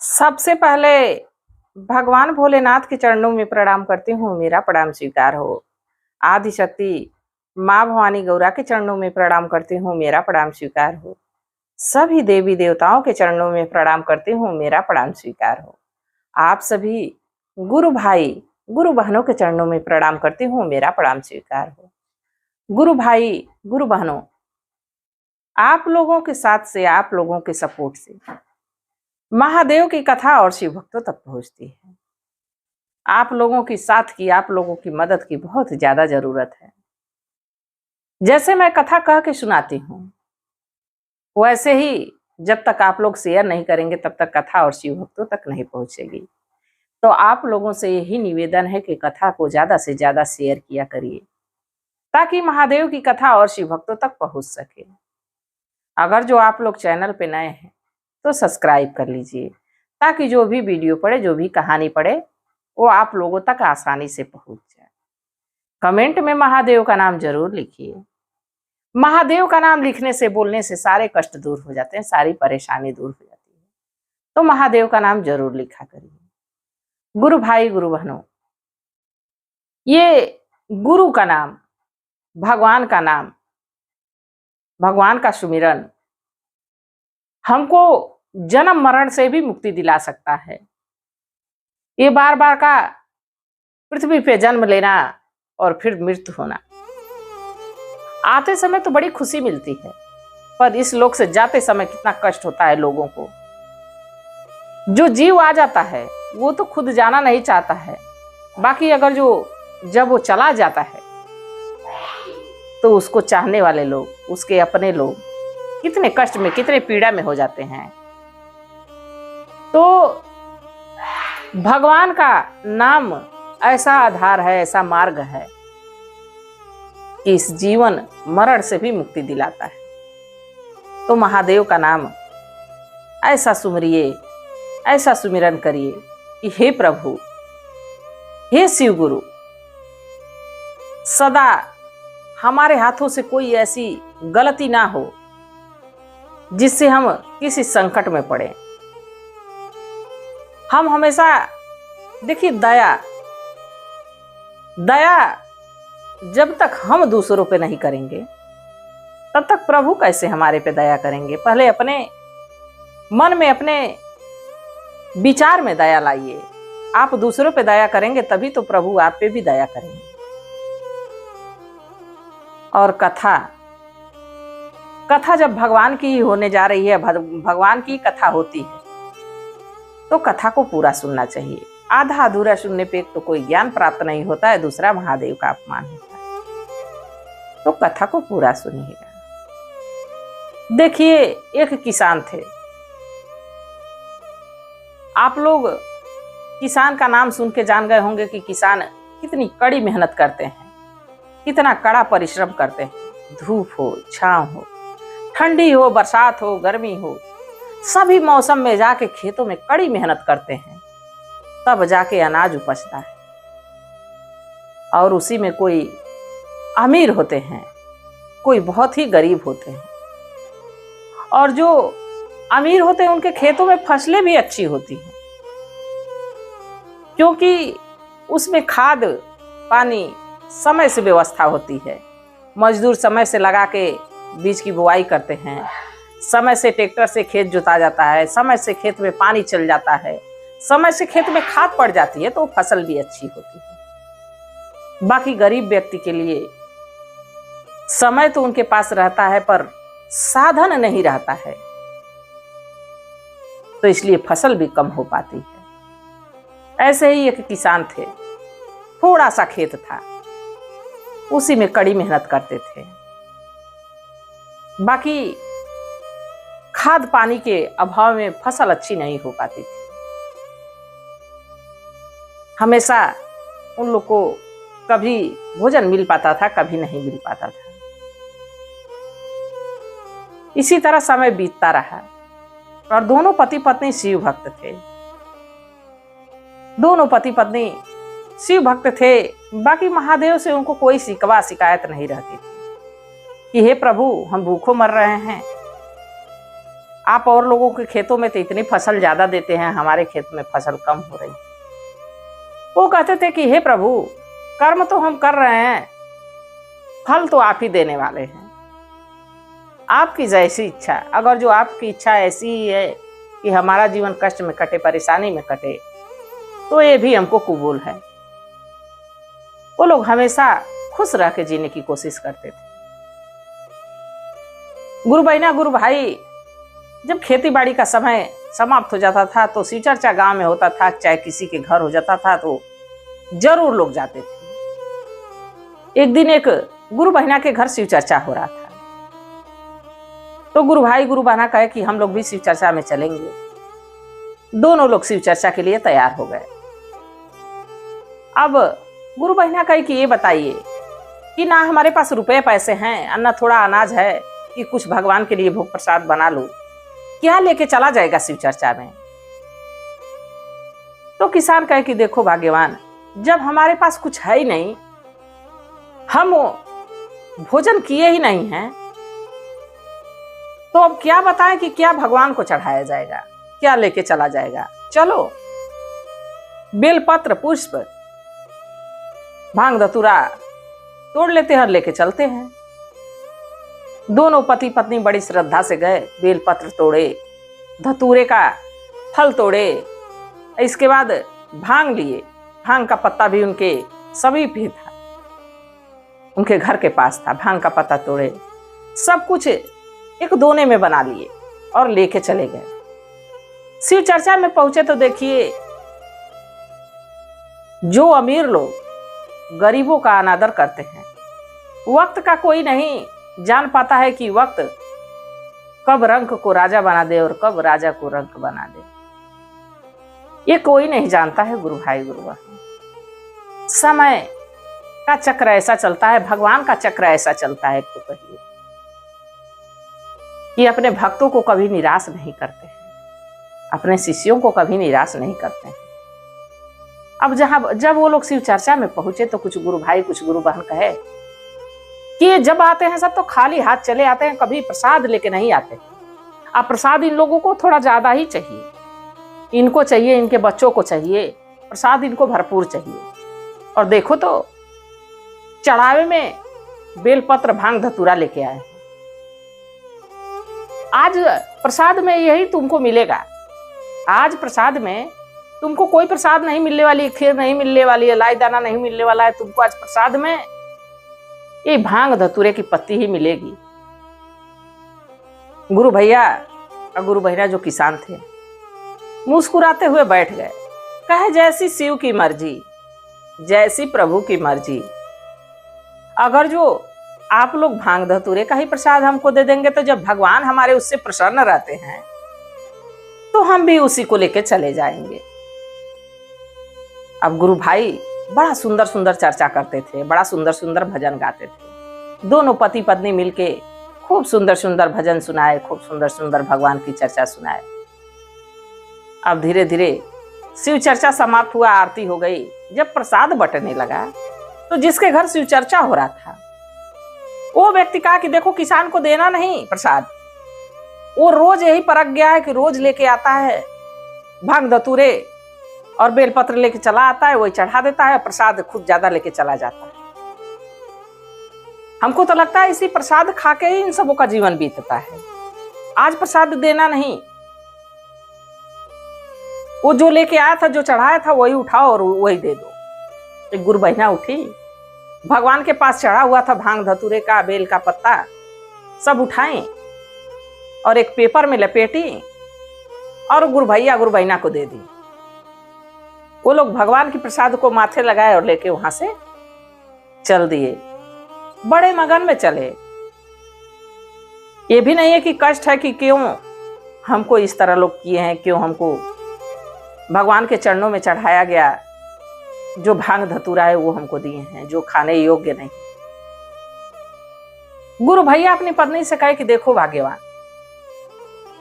सबसे पहले भगवान भोलेनाथ के चरणों में प्रणाम करती हूँ, मेरा प्रणाम स्वीकार हो। आदि शक्ति माँ भवानी गौरा के चरणों में प्रणाम करती हूँ, मेरा प्रणाम स्वीकार हो। सभी देवी देवताओं के चरणों में प्रणाम करती हूँ, मेरा प्रणाम स्वीकार हो। आप सभी गुरु भाई गुरु बहनों के चरणों में प्रणाम करती हूँ, मेरा प्रणाम स्वीकार हो। गुरु भाई गुरु बहनों, आप लोगों के साथ से, आप लोगों के सपोर्ट से महादेव की कथा और शिव भक्तों तक पहुंचती है। आप लोगों की साथ की, आप लोगों की मदद की बहुत ज्यादा जरूरत है। जैसे मैं कथा कह के सुनाती हूँ, वैसे ही जब तक आप लोग शेयर नहीं करेंगे तब तक कथा और शिव भक्तों तक नहीं पहुंचेगी। तो आप लोगों से यही निवेदन है कि कथा को ज्यादा से ज्यादा शेयर किया करिए, ताकि महादेव की कथा और शिव भक्तों तक पहुंच सके। अगर जो आप लोग चैनल पे नए हैं तो सब्सक्राइब कर लीजिए, ताकि जो भी वीडियो पड़े, जो भी कहानी पड़े, वो आप लोगों तक आसानी से पहुंच जाए। कमेंट में महादेव का नाम जरूर लिखिए। महादेव का नाम लिखने से, बोलने से सारे कष्ट दूर हो जाते हैं, सारी परेशानी दूर हो जाती है। तो महादेव का नाम जरूर लिखा करिए। गुरु भाई गुरु बहनों, ये गुरु का नाम, भगवान का नाम, भगवान का सुमिरन हमको जन्म मरण से भी मुक्ति दिला सकता है। ये बार बार का पृथ्वी पे जन्म लेना और फिर मृत्यु होना, आते समय तो बड़ी खुशी मिलती है, पर इस लोक से जाते समय कितना कष्ट होता है लोगों को। जो जीव आ जाता है वो तो खुद जाना नहीं चाहता है, बाकी अगर जब वो चला जाता है तो उसको चाहने वाले लोग, उसके अपने लोग कितने कष्ट में, कितने पीड़ा में हो जाते हैं। तो भगवान का नाम ऐसा आधार है, ऐसा मार्ग है कि इस जीवन मरण से भी मुक्ति दिलाता है। तो महादेव का नाम ऐसा सुमरिए, ऐसा सुमिरन करिए कि हे प्रभु, हे शिव गुरु, सदा हमारे हाथों से कोई ऐसी गलती ना हो जिससे हम किसी संकट में पड़े। हम हमेशा देखिए, दया जब तक हम दूसरों पे नहीं करेंगे तब तक प्रभु कैसे हमारे पे दया करेंगे। पहले अपने मन में, अपने विचार में दया लाइए। आप दूसरों पे दया करेंगे तभी तो प्रभु आप पे भी दया करेंगे। और कथा जब भगवान की ही होने जा रही है, भगवान की कथा होती है, तो कथा को पूरा सुनना चाहिए। आधा अधूरा सुनने पे एक तो कोई ज्ञान प्राप्त नहीं होता है, दूसरा महादेव का अपमान होता है। तो कथा को पूरा सुनिएगा। देखिए, एक किसान थे। आप लोग किसान का नाम सुन के जान गए होंगे कि किसान कितनी कड़ी मेहनत करते हैं, कितना कड़ा परिश्रम करते हैं। धूप हो, छांव हो, ठंडी हो, बरसात हो, गर्मी हो, सभी मौसम में जाके खेतों में कड़ी मेहनत करते हैं, तब जाके अनाज उपजता है। और उसी में कोई अमीर होते हैं, कोई बहुत ही गरीब होते हैं। और जो अमीर होते हैं उनके खेतों में फसलें भी अच्छी होती हैं, क्योंकि उसमें खाद पानी समय से व्यवस्था होती है। मजदूर समय से लगा के बीज की बुआई करते हैं, समय से ट्रैक्टर से खेत जोता जाता है, समय से खेत में पानी चल जाता है, समय से खेत में खाद पड़ जाती है, तो फसल भी अच्छी होती है। बाकी गरीब व्यक्ति के लिए समय तो उनके पास रहता है पर साधन नहीं रहता है, तो इसलिए फसल भी कम हो पाती है। ऐसे ही एक किसान थे, थोड़ा सा खेत था, उसी में कड़ी मेहनत करते थे। बाकी खाद पानी के अभाव में फसल अच्छी नहीं हो पाती थी। हमेशा उन लोग को कभी भोजन मिल पाता था, कभी नहीं मिल पाता था। इसी तरह समय बीतता रहा और दोनों पति पत्नी शिव भक्त थे। दोनों पति पत्नी शिव भक्त थे। बाकी महादेव से उनको कोई शिकवा शिकायत नहीं रहती थी कि हे प्रभु, हम भूखों मर रहे हैं, आप और लोगों के खेतों में तो इतनी फसल ज्यादा देते हैं, हमारे खेत में फसल कम हो रही। वो कहते थे कि हे प्रभु, कर्म तो हम कर रहे हैं, फल तो आप ही देने वाले हैं, आपकी जैसी इच्छा। अगर जो आपकी इच्छा ऐसी ही है कि हमारा जीवन कष्ट में कटे, परेशानी में कटे, तो ये भी हमको कबूल है। वो लोग हमेशा खुश रह के जीने की कोशिश करते थे। गुरु बहना, गुरु भाई, जब खेती बाड़ी का समय समाप्त हो जाता था तो शिव चर्चा गांव में होता था, चाहे किसी के घर हो जाता था तो जरूर लोग जाते थे। एक दिन एक गुरु बहना के घर शिव चर्चा हो रहा था, तो गुरु भाई गुरु बहना कहे कि हम लोग भी शिव चर्चा में चलेंगे। दोनों लोग शिव चर्चा के लिए तैयार हो गए। अब गुरु बहना कहे कि ये बताइए कि ना हमारे पास रुपए पैसे हैं, न थोड़ा अनाज है कि कुछ भगवान के लिए भोग प्रसाद बना लूं, क्या लेके चला जाएगा शिव चर्चा में? तो किसान कहे कि देखो भाग्यवान, जब हमारे पास कुछ है ही नहीं, हम भोजन किए ही नहीं हैं, तो अब क्या बताएं कि क्या भगवान को चढ़ाया जाएगा, क्या लेके चला जाएगा? चलो बेलपत्र, पुष्प, भांग धतूरा तोड़ लेते हैं और लेके चलते हैं। दोनों पति पत्नी बड़ी श्रद्धा से गए, बेलपत्र तोड़े, धतूरे का फल तोड़े, इसके बाद भांग लिए। भांग का पत्ता भी उनके सभी भी था, उनके घर के पास था। भांग का पत्ता तोड़े, सब कुछ एक दोने में बना लिए और लेके चले गए। शिव चर्चा में पहुंचे तो देखिए, जो अमीर लोग गरीबों का अनादर करते हैं, वक्त का कोई नहीं जान पाता है कि वक्त कब रंक को राजा बना दे और कब राजा को रंक बना दे, ये कोई नहीं जानता है। गुरु भाई गुरु बहन, समय का चक्र ऐसा चलता है, भगवान का चक्र ऐसा चलता है, तो कहिए कि अपने भक्तों को कभी निराश नहीं करते हैं, अपने शिष्यों को कभी निराश नहीं करते हैं। अब जब वो लोग शिव चर्चा में पहुंचे तो कुछ गुरु भाई कुछ गुरु बहन कहे कि जब आते हैं सब तो खाली हाथ चले आते हैं, कभी प्रसाद लेके नहीं आते। अब प्रसाद इन लोगों को थोड़ा ज्यादा ही चाहिए, इनको चाहिए, इनके बच्चों को चाहिए, प्रसाद इनको भरपूर चाहिए। और देखो तो चढ़ावे में बेलपत्र भांग धतूरा लेके आए हैं। आज प्रसाद में यही तुमको मिलेगा, आज प्रसाद में तुमको कोई प्रसाद नहीं मिलने वाली, खीर नहीं मिलने वाली है, लाई दाना नहीं मिलने वाला है तुमको। आज प्रसाद में ये भांग धतूरे की पत्ती ही मिलेगी। गुरु भैया और गुरु बहना जो किसान थे, मुस्कुराते हुए बैठ गए, कहे जैसी शिव की मर्जी, जैसी प्रभु की मर्जी। अगर जो आप लोग भांग धतूरे का ही प्रसाद हमको दे देंगे तो जब भगवान हमारे उससे प्रसन्न रहते हैं तो हम भी उसी को लेके चले जाएंगे। अब गुरु भाई बड़ा सुंदर सुंदर चर्चा करते थे, बड़ा सुंदर सुंदर भजन गाते थे। दोनों पति पत्नी मिलके खूब सुंदर सुंदर भजन सुनाए, खूब सुंदर सुंदर भगवान की चर्चा सुनाए। अब धीरे धीरे शिव चर्चा समाप्त हुआ, आरती हो गई। जब प्रसाद बंटने लगा तो जिसके घर शिव चर्चा हो रहा था वो व्यक्ति कहा कि देखो किसान को देना नहीं प्रसाद, वो रोज यही परख गया है कि रोज लेके आता है भांग धतूरे और बेलपत्र लेके चला आता है, वही चढ़ा देता है, प्रसाद खुद ज्यादा लेके चला जाता है। हमको तो लगता है इसी प्रसाद खा के ही इन सबों का जीवन बीतता है। आज प्रसाद देना नहीं, वो जो लेके आया था, जो चढ़ाया था वही उठाओ और वही दे दो। एक गुरु बहना उठी, भगवान के पास चढ़ा हुआ था भांग धतूरे का, बेल का पत्ता, सब उठाएं और एक पेपर में लपेटी और गुरु भैया गुरु बहना को दे दी। वो लोग भगवान की प्रसाद को माथे लगाए और लेके वहां से चल दिए। बड़े मगन में चले। ये भी नहीं है कि कष्ट है कि क्यों हमको इस तरह लोग किए हैं, क्यों हमको भगवान के चरणों में चढ़ाया गया, जो भांग धतूरा है वो हमको दिए हैं, जो खाने योग्य नहीं। गुरु भैया अपनी पत्नी से कहे कि देखो भाग्यवान,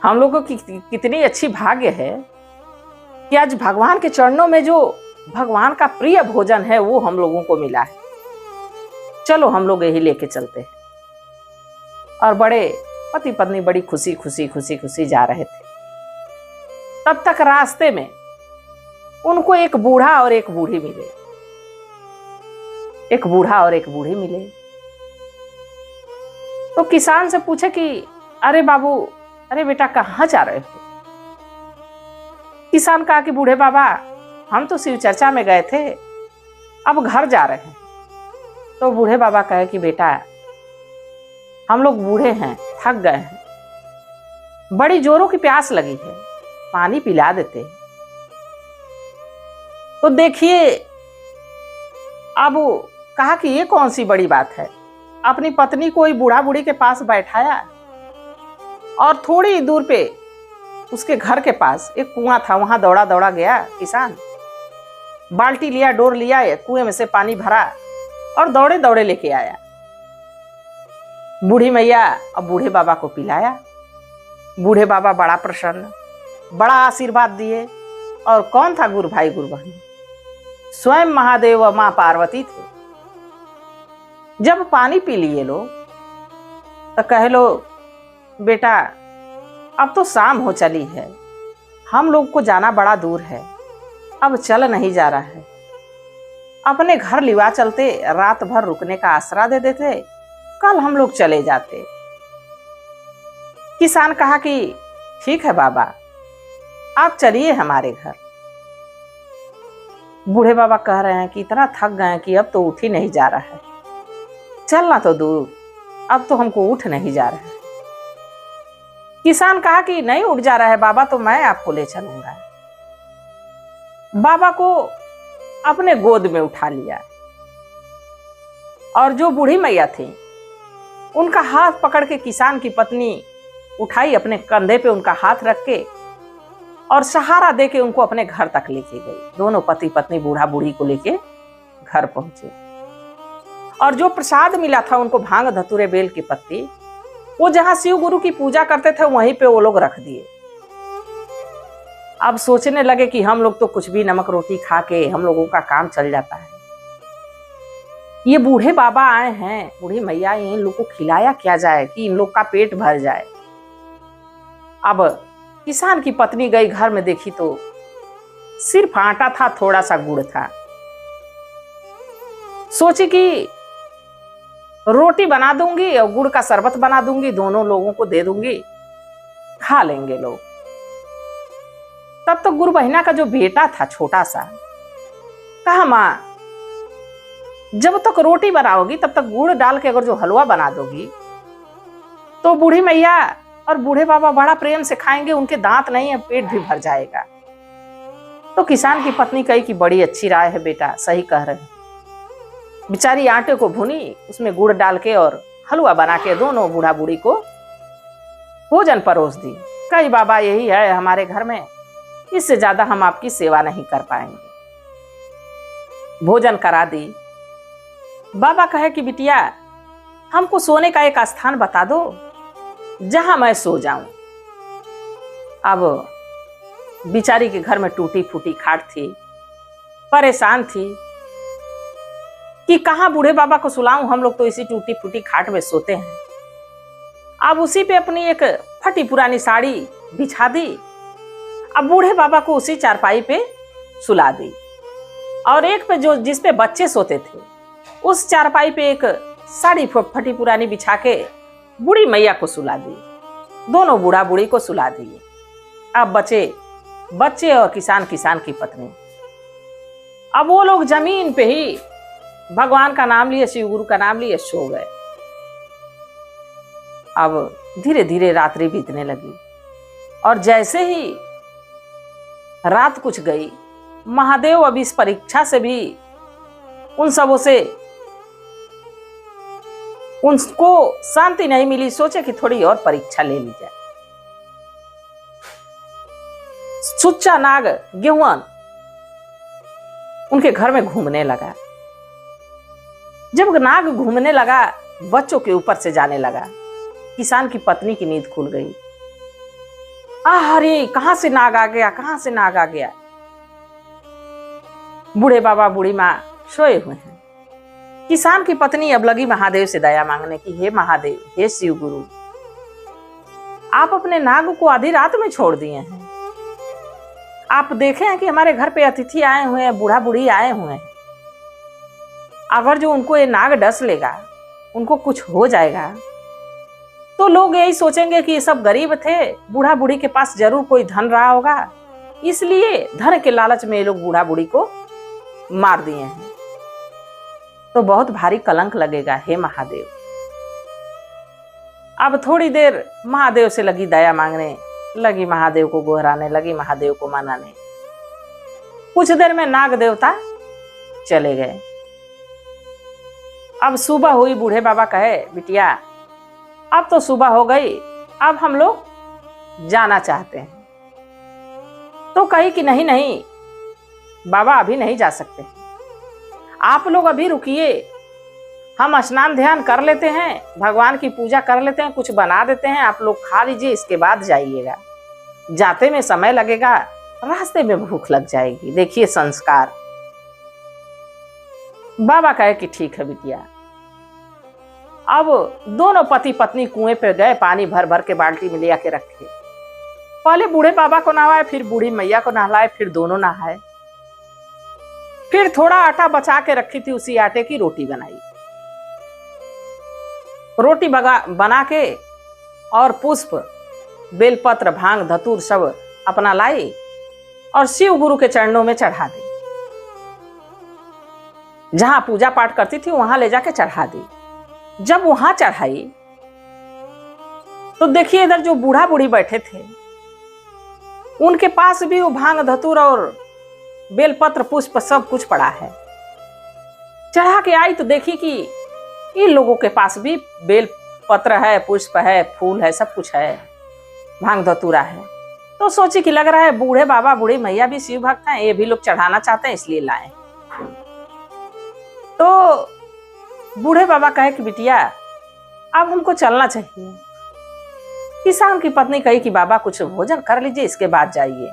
हम लोगों की कितनी अच्छी भाग्य है कि आज भगवान के चरणों में जो भगवान का प्रिय भोजन है वो हम लोगों को मिला है। चलो हम लोग यही लेके चलते हैं। और बड़े पति पत्नी बड़ी खुशी खुशी खुशी खुशी जा रहे थे। तब तक रास्ते में उनको एक बूढ़ा और एक बूढ़ी मिले। एक बूढ़ा और एक बूढ़ी मिले तो किसान से पूछे कि अरे बाबू, अरे बेटा कहाँ जा रहे हो? किसान कहा कि बूढ़े बाबा, हम तो शिव चर्चा में गए थे, अब घर जा रहे हैं। तो बूढ़े बाबा कहे कि बेटा, हम लोग बूढ़े हैं, थक गए हैं, बड़ी जोरों की प्यास लगी है, पानी पिला देते हैं। तो देखिए, अब कहा कि ये कौन सी बड़ी बात है। अपनी पत्नी को ही बूढ़ा बूढ़ी के पास बैठाया और थोड़ी दूर पे उसके घर के पास एक कुआं था, वहां दौड़ा दौड़ा गया किसान, बाल्टी लिया, डोर लिया, कुएं में से पानी भरा और दौड़े दौड़े लेके आया। बूढ़ी मैया और बूढ़े बाबा को पिलाया। बूढ़े बाबा बड़ा प्रसन्न, बड़ा आशीर्वाद दिए। और कौन था गुरु भाई गुरु बहन? स्वयं महादेव व मां पार्वती थे। जब पानी पी लिए लोग तो कहे लो, बेटा अब तो शाम हो चली है, हम लोग को जाना बड़ा दूर है, अब चल नहीं जा रहा है, अपने घर लिवा चलते, रात भर रुकने का आसरा दे देते, कल हम लोग चले जाते। किसान कहा कि ठीक है बाबा, आप चलिए हमारे घर। बूढ़े बाबा कह रहे हैं कि इतना थक गए कि अब तो उठ ही नहीं जा रहा है, चलना तो दूर, अब तो हमको उठ नहीं जा रहा है। किसान कहा कि नहीं उठ जा रहा है बाबा, तो मैं आपको ले चलूंगा। बाबा को अपने गोद में उठा लिया और जो बूढ़ी मैया थी उनका हाथ पकड़ के किसान की पत्नी उठाई, अपने कंधे पे उनका हाथ रख के और सहारा दे के उनको अपने घर तक लेके गई। दोनों पति पत्नी बूढ़ा बूढ़ी को लेके घर पहुंचे और जो प्रसाद मिला था उनको, भांग धतूरे बेल की पत्ती, वो जहां शिव गुरु की पूजा करते थे वहीं पे वो लोग रख दिए। अब सोचने लगे कि हम लोग तो कुछ भी नमक रोटी खा के हम लोगों का काम चल जाता है, ये बूढ़े बाबा आए हैं, बूढ़ी मैया, इन लोग को खिलाया क्या जाए कि इन लोग का पेट भर जाए। अब किसान की पत्नी गई घर में, देखी तो सिर्फ आटा था, थोड़ा सा गुड़ था। सोची कि रोटी बना दूंगी और गुड़ का शरबत बना दूंगी, दोनों लोगों को दे दूंगी, खा लेंगे लोग। तब तो गुरु बहिना का जो बेटा था छोटा सा, कहा मां, जब तक रोटी बनाओगी तब तक गुड़ डाल के अगर जो हलवा बना दोगी तो बूढ़ी मैया और बूढ़े बाबा बड़ा प्रेम से खाएंगे, उनके दांत नहीं है, पेट भी भर जाएगा। तो किसान की पत्नी कही कि बड़ी अच्छी राय है बेटा, सही कह रहे हैं। बेचारी आटे को भुनी, उसमें गुड़ डाल के और हलवा बना के दोनों बूढ़ा बूढ़ी को भोजन परोस दी। कही बाबा यही है हमारे घर में, इससे ज्यादा हम आपकी सेवा नहीं कर पाएंगे। भोजन करा दी। बाबा कहे कि बिटिया, हमको सोने का एक स्थान बता दो जहां मैं सो जाऊं। अब बिचारी के घर में टूटी फूटी खाट थी, परेशान थी कि कहां बूढ़े बाबा को सुलाऊं, हम लोग तो इसी टूटी फूटी खाट में सोते हैं। अब उसी पे अपनी एक फटी पुरानी साड़ी बिछा दी, अब बूढ़े बाबा को उसी चारपाई पे सुला दी और एक पे जो जिस पे बच्चे सोते थे उस चारपाई पे एक साड़ी फटी पुरानी बिछा के बूढ़ी मैया को सुला दी। दोनों बूढ़ा बूढ़ी को सुला दिए। अब बचे बच्चे और किसान की पत्नी। अब वो लोग जमीन पे ही भगवान का नाम लिए, शिव गुरु का नाम लिए, सो गए। अब धीरे धीरे रात्रि बीतने लगी और जैसे ही रात कुछ गई, महादेव अब इस परीक्षा से भी उन सबों से उनको शांति नहीं मिली। सोचे कि थोड़ी और परीक्षा ले ली जाए। सुच्चा नाग गेहुआन उनके घर में घूमने लगा। जब नाग घूमने लगा, बच्चों के ऊपर से जाने लगा। किसान की पत्नी की नींद खुल गई। अरे कहां से नाग आ गया, कहां से नाग आ गया। बूढ़े बाबा बूढ़ी माँ सोए हुए हैं। किसान की पत्नी अब लगी महादेव से दया मांगने की, हे महादेव, हे शिव गुरु, आप अपने नाग को आधी रात में छोड़ दिए हैं। आप देखे हैं कि हमारे घर पे अतिथि आए हुए हैं, बूढ़ा बूढ़ी आए हुए हैं, अगर जो उनको ये नाग डस लेगा, उनको कुछ हो जाएगा, तो लोग यही सोचेंगे कि ये सब गरीब थे, बूढ़ा बूढ़ी के पास जरूर कोई धन रहा होगा, इसलिए धन के लालच में ये लोग बूढ़ा बूढ़ी को मार दिए हैं। तो बहुत भारी कलंक लगेगा हे महादेव। अब थोड़ी देर महादेव से लगी दया मांगने, लगी महादेव को गोहराने, लगी महादेव को मनाने। कुछ देर में नाग देवता चले गए। अब सुबह हुई, बूढ़े बाबा कहे बिटिया अब तो सुबह हो गई, अब हम लोग जाना चाहते हैं। तो कही कि नहीं नहीं बाबा, अभी नहीं जा सकते, आप लोग अभी रुकिए, हम स्नान ध्यान कर लेते हैं, भगवान की पूजा कर लेते हैं, कुछ बना देते हैं, आप लोग खा लीजिए, इसके बाद जाइएगा। जाते में समय लगेगा, रास्ते में भूख लग जाएगी। देखिए संस्कार। बाबा कहे कि ठीक है बिटिया। अब दोनों पति पत्नी कुएं पे गए, पानी भर भर के बाल्टी में ले आके रखे। पहले बूढ़े बाबा को नहलाए, फिर बूढ़ी मैया को नहलाए, फिर दोनों नहाए। फिर थोड़ा आटा बचा के रखी थी, उसी आटे की रोटी बनाई। रोटी बना के और पुष्प, बेलपत्र, भांग, धतूर सब अपना लाई और शिव गुरु के चरणों में चढ़ा दी। जहां पूजा पाठ करती थी वहां ले जाके चढ़ा दी। जब वहां चढ़ाई तो देखिए इधर जो बूढ़ा बूढ़ी बैठे थे, उनके पास भी वो भांग, धतूर और बेलपत्र, पुष्प सब कुछ पड़ा है। चढ़ा के आई तो देखी कि इन लोगों के पास भी बेल पत्र है, पुष्प है, फूल है, सब कुछ है, भांग धतूरा है। तो सोची कि लग रहा है बूढ़े बाबा बूढ़ी मैया भी शिव भक्त हैं, ये भी लोग चढ़ाना चाहते हैं इसलिए लाए। तो बूढ़े बाबा कहे कि बिटिया अब हमको चलना चाहिए। किसान की पत्नी कही कि बाबा कुछ भोजन कर लीजिए, इसके बाद जाइए।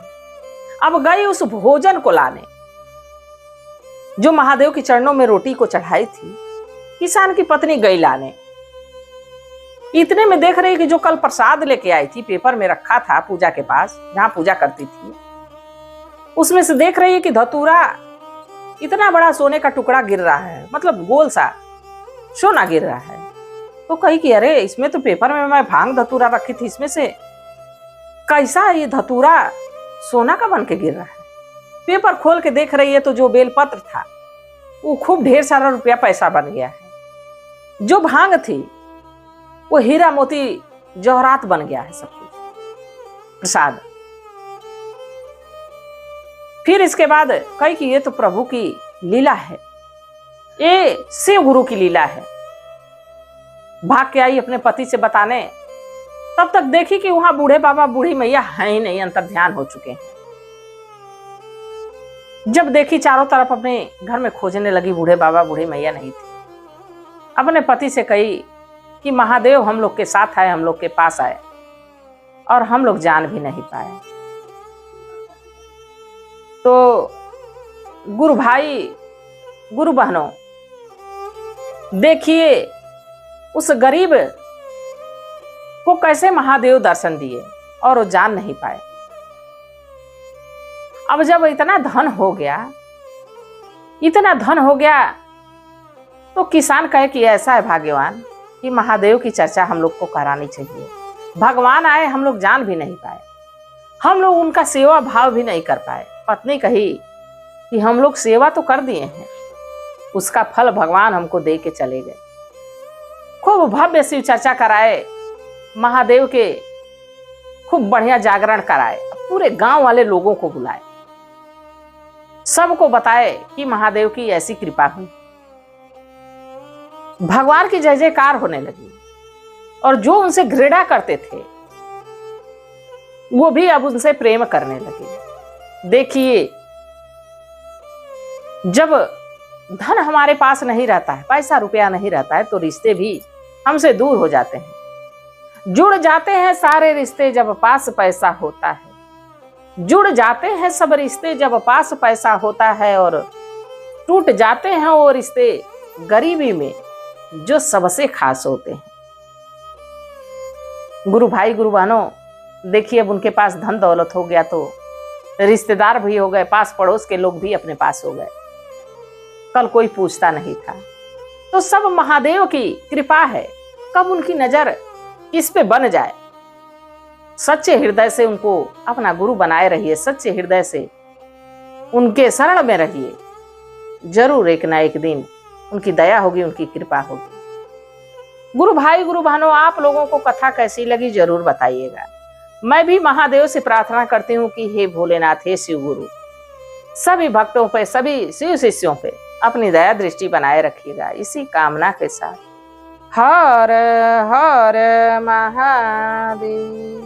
अब गई उस भोजन को लाने जो महादेव के चरणों में रोटी को चढ़ाई थी। किसान की पत्नी गई लाने। इतने में देख रही कि जो कल प्रसाद लेके आई थी, पेपर में रखा था पूजा के पास जहां पूजा करती थी, उसमें से देख रही है कि धतूरा, इतना बड़ा सोने का टुकड़ा गिर रहा है, मतलब गोल सा सोना गिर रहा है। तो कही कि अरे इसमें तो पेपर में मैं भांग धतूरा रखी थी, इसमें से कैसा ये धतूरा सोना का बन के गिर रहा है। पेपर खोल के देख रही है तो जो बेलपत्र था वो खूब ढेर सारा रुपया पैसा बन गया है। जो भांग थी वो हीरा मोती जवाहरात बन गया है, सब कुछ प्रसाद। फिर इसके बाद कही कि ये तो प्रभु की लीला है, ये शिव गुरु की लीला है। भाग के आई अपने पति से बताने। तब तक देखी कि वहां बूढ़े बाबा बूढ़ी मैया है ही नहीं, अंतर ध्यान हो चुके हैं। जब देखी चारों तरफ अपने घर में खोजने लगी, बूढ़े बाबा बूढ़ी मैया नहीं थी। अपने पति से कही कि महादेव हम लोग के साथ आए, हम लोग के पास आए और हम लोग जान भी नहीं पाए। तो गुरु भाई, गुरु बहनों, देखिए उस गरीब को कैसे महादेव दर्शन दिए और वो जान नहीं पाए। अब जब इतना धन हो गया, इतना धन हो गया, तो किसान कहे कि ऐसा है भाग्यवान कि महादेव की चर्चा हम लोग को करानी चाहिए। भगवान आए, हम लोग जान भी नहीं पाए, हम लोग उनका सेवा भाव भी नहीं कर पाए। पत्नी कही कि हम लोग सेवा तो कर दिए हैं, उसका फल भगवान हमको दे के चले गए। खूब भव्य शिव चर्चा कराए, महादेव के खूब बढ़िया जागरण कराए, पूरे गांव वाले लोगों को बुलाए, सबको बताए कि महादेव की ऐसी कृपा हुई। भगवान की जय जयकार होने लगी और जो उनसे घृणा करते थे वो भी अब उनसे प्रेम करने लगे। देखिए जब धन हमारे पास नहीं रहता है, पैसा रुपया नहीं रहता है, तो रिश्ते भी हमसे दूर हो जाते हैं। जुड़ जाते हैं सारे रिश्ते जब पास पैसा होता है, जुड़ जाते हैं सब रिश्ते जब पास पैसा होता है, और टूट जाते हैं वो रिश्ते गरीबी में जो सबसे खास होते हैं। गुरु भाई गुरु बहनों, देखिए अब उनके पास धन दौलत हो गया तो रिश्तेदार भी हो गए, पास पड़ोस के लोग भी अपने पास हो गए, कल कोई पूछता नहीं था। तो सब महादेव की कृपा है, कब उनकी नजर इस पे बन जाए। सच्चे हृदय से उनको अपना गुरु बनाए रहिए, सच्चे हृदय से उनके शरण में रहिए, जरूर एक ना एक दिन उनकी दया होगी, उनकी कृपा होगी। गुरु भाई गुरु बहनों, आप लोगों को कथा कैसी लगी जरूर बताइएगा। मैं भी महादेव से प्रार्थना करती हूँ कि हे भोलेनाथ, हे शिव गुरु, सभी भक्तों पे, सभी शिव शिष्यों पे अपनी दया दृष्टि बनाए रखिएगा। इसी कामना के साथ हर हर महादेव।